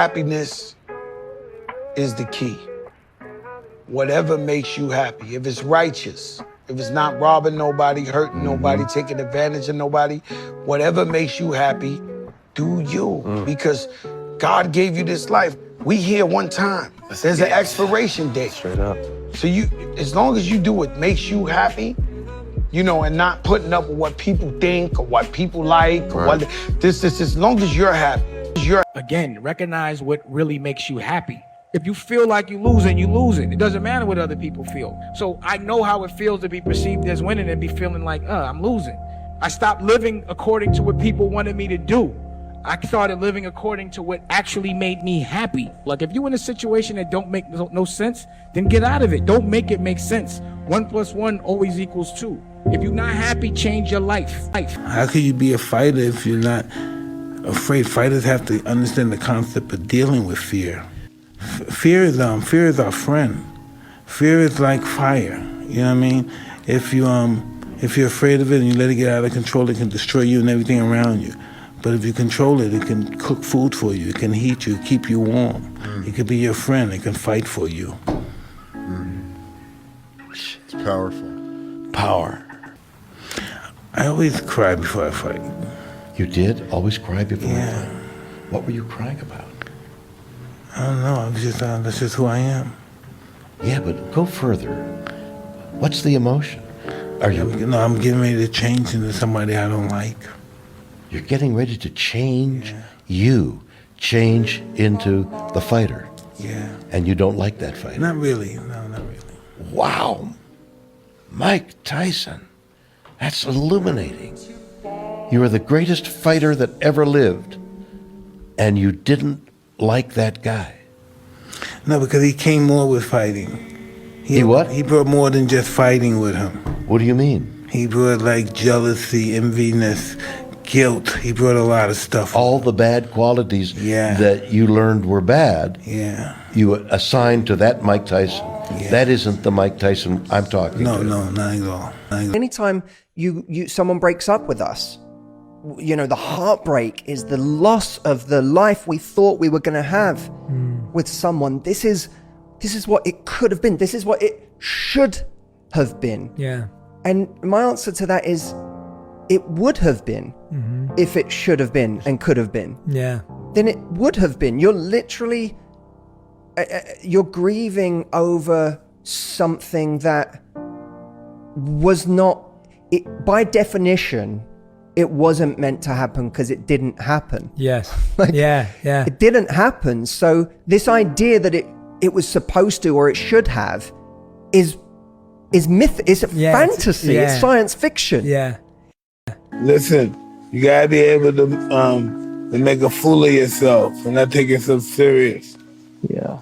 Happiness is the key. Whatever makes you happy, if it's righteous, if it's not robbing nobody, hurting nobody, taking advantage of nobody, whatever makes you happy, do you. Because God gave you this life. We here one time. There's an expiration date. Straight up. So as long as you do what makes you happy, you know, and not putting up with what people think or what people like, or what as long as you're happy. Again, recognize what really makes you happy. If you feel like you're losing, you lose it. It doesn't matter what other people feel. So I know how it feels to be perceived as winning and be feeling like, I'm losing. I stopped living according to what people wanted me to do. I started living according to what actually made me happy. Like if you're in a situation that don't make no sense, then get out of it. Don't make it make sense. 1 + 1 always equals 2. If you're not happy, change your life. How could you be a fighter if you're not afraid? Fighters have to understand the concept of dealing with fear. Fear is our friend. Fear is like fire. You know what I mean? If you're afraid of it and you let it get out of control, it can destroy you and everything around you. But if you control it, it can cook food for you. It can heat you, keep you warm. It could be your friend. It can fight for you. It's powerful. Power. I always cry before I fight. You did? Always cry before you Yeah. fight? What were you crying about? I don't know. That's just who I am. Yeah, but go further. What's the emotion? Are you? You know, I'm getting ready to change into somebody I don't like. You're getting ready to change. You change into the fighter. Yeah. And you don't like that fighter. Not really. No, not really. Wow. Mike Tyson. That's illuminating. You are the greatest fighter that ever lived, and you didn't like that guy. No, because he came more with fighting. He what? He brought more than just fighting with him. What do you mean? He brought like jealousy, enviness, guilt. He brought a lot of stuff. All the bad qualities that you learned were bad, you assigned to that Mike Tyson. Yeah. That isn't the Mike Tyson I'm talking to. No, not at all. Anytime someone breaks up with us, you know, the heartbreak is the loss of the life we thought we were going to have with someone. This is what it could have been. This is what it should have been. Yeah. And my answer to that is, it would have been if it should have been and could have been. Yeah. Then it would have been. You're literally, you're grieving over something that was not, by definition, it wasn't meant to happen because it didn't happen. Yes. Like, yeah. It didn't happen. So this idea that it was supposed to or it should have is myth. It's a fantasy. It's science fiction. Yeah. Listen, you gotta be able to make a fool of yourself and not take yourself serious. Yeah.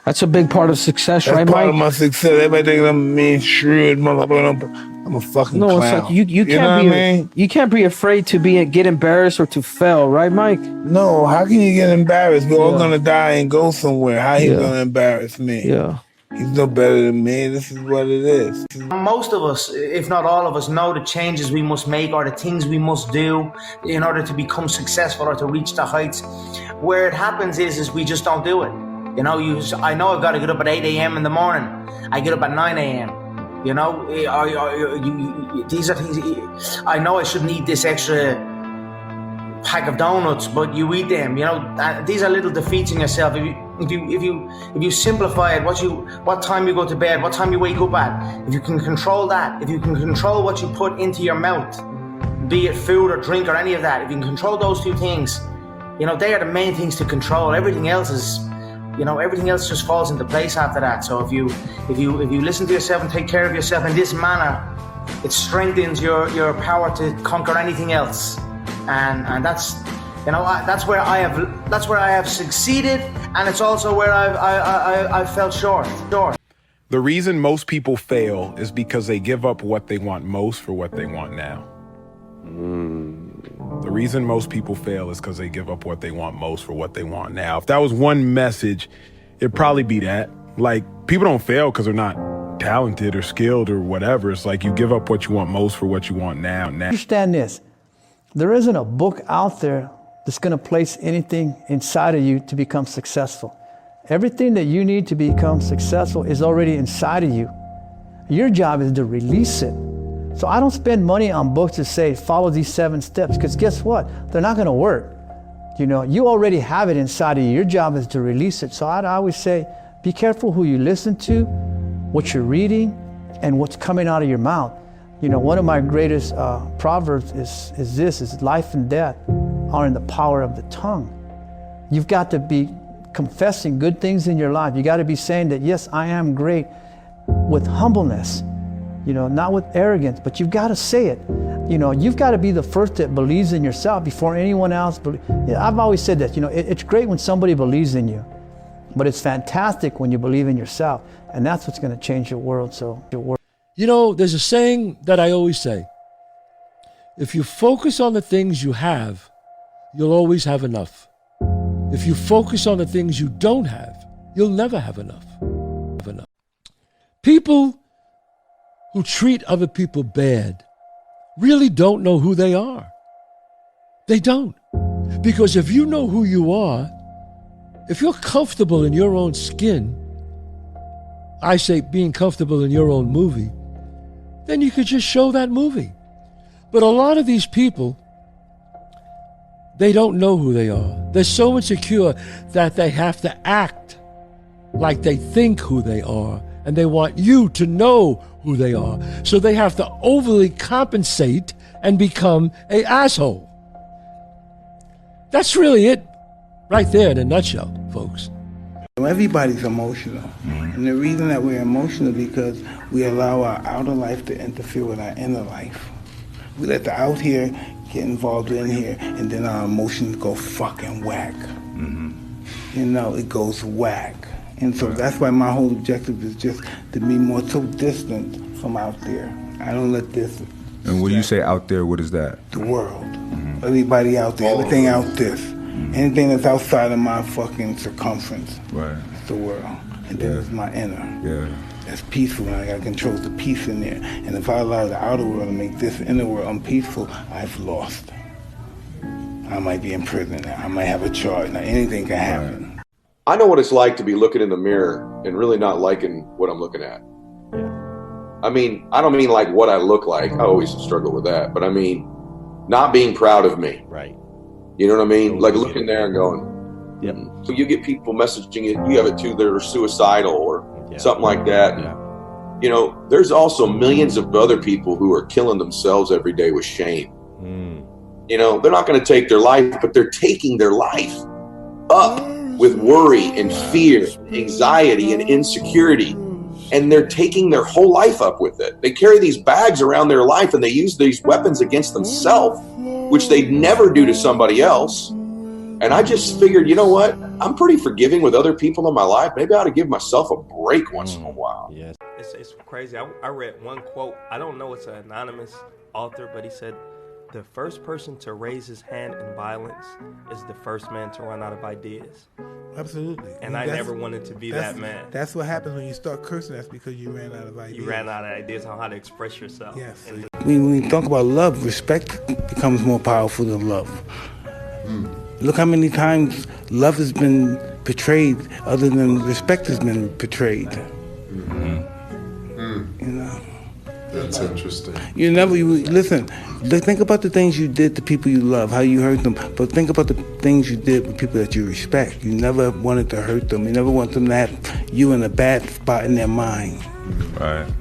That's a big part of success, That's right, part Mike? of my success. Everybody thinks I'm mean, shrewd, motherfucker. I'm a fucking clown. No, it's like you can't be afraid to get embarrassed or to fail, right, Mike? No, how can you get embarrassed? We're all gonna die and go somewhere. How you gonna embarrass me? Yeah. He's no better than me. This is what it is. Most of us, if not all of us, know the changes we must make or the things we must do in order to become successful or to reach the heights. Where it happens is we just don't do it. You know, I know I've got to get up at 8 a.m. in the morning. I get up at 9 a.m. You know, these are things. I know I shouldn't eat this extra pack of donuts, but you eat them. You know, these are little defeats in yourself. If you simplify it, what time you go to bed, what time you wake up at, if you can control that, if you can control what you put into your mouth, be it food or drink or any of that, if you can control those two things, you know, they are the main things to control. Everything else is, you know, everything else just falls into place after that. So if you listen to yourself and take care of yourself in this manner, it strengthens your power to conquer anything else. And that's, you know, that's where I have succeeded, and it's also where I've felt short. The reason most people fail is because they give up what they want most for what they want now. The reason most people fail is because they give up what they want most for what they want now. If that was one message, it'd probably be that. Like, people don't fail because they're not talented or skilled or whatever. It's like you give up what you want most for what you want now. Understand this. There isn't a book out there that's going to place anything inside of you to become successful. Everything that you need to become successful is already inside of you. Your job is to release it. So I don't spend money on books that say, follow these 7 steps, because guess what? They're not going to work. You know, you already have it inside of you. Your job is to release it. So I always say, be careful who you listen to, what you're reading, and what's coming out of your mouth. You know, one of my greatest proverbs is life and death are in the power of the tongue. You've got to be confessing good things in your life. You got to be saying that, yes, I am great, with humbleness, you know, not with arrogance, but you've got to say it. You know, you've got to be the first that believes in yourself before anyone else believes. Yeah, I've always said that, you know, it's great when somebody believes in you, but it's fantastic when you believe in yourself. And that's what's going to change your world. So your world. You know, there's a saying that I always say, if you focus on the things you have, you'll always have enough. If you focus on the things you don't have, you'll never have enough. People who treat other people bad really don't know who they are. They don't. Because if you know who you are, if you're comfortable in your own skin, I say being comfortable in your own movie, then you could just show that movie. But a lot of these people, they don't know who they are. They're so insecure that they have to act like they think who they are, and they want you to know who they are. So they have to overly compensate and become an asshole. That's really it right there in a nutshell, folks. Everybody's emotional. And the reason that we're emotional is because we allow our outer life to interfere with our inner life. We let the out here get involved in here, and then our emotions go fucking whack. You know, it goes whack. And so that's why my whole objective is just to be more so distant from out there. I don't let this... And when you say out there, what is that? The world. Everybody out there, everything out this. Anything that's outside of my fucking circumference. Right. It's the world. And then it's my inner. Yeah. That's peaceful, and I gotta control the peace in there. And if I allow the outer world to make this inner world unpeaceful, I've lost. I might be in prison now. I might have a charge. Now anything can happen. Right. I know what it's like to be looking in the mirror and really not liking what I'm looking at. I mean, I don't mean like what I look like. I always struggle with that. But I mean, not being proud of me. Right. You know what I mean? Like looking there and going, yep. So you get people messaging you have it too, that are suicidal or something like that. You know, there's also millions of other people who are killing themselves every day with shame. You know, they're not going to take their life, but they're taking their life up with worry and fear, anxiety and insecurity. And they're taking their whole life up with it. They carry these bags around their life and they use these weapons against themselves, which they'd never do to somebody else. And I just figured, you know what? I'm pretty forgiving with other people in my life. Maybe I ought to give myself a break once in a while. Yes. It's crazy. I read one quote. I don't know, it's an anonymous author, but he said, the first person to raise his hand in violence is the first man to run out of ideas. Absolutely. And I never wanted to be that man. That's what happens when you start cursing. That's because you ran out of ideas. You ran out of ideas on how to express yourself. Yes. When we talk about love, respect becomes more powerful than love. Look how many times love has been portrayed other than respect has been portrayed. You know? That's interesting. You listen, think about the things you did to people you love, how you hurt them, but think about the things you did with people that you respect. You never wanted to hurt them. You never want them to have you in a bad spot in their mind. Right.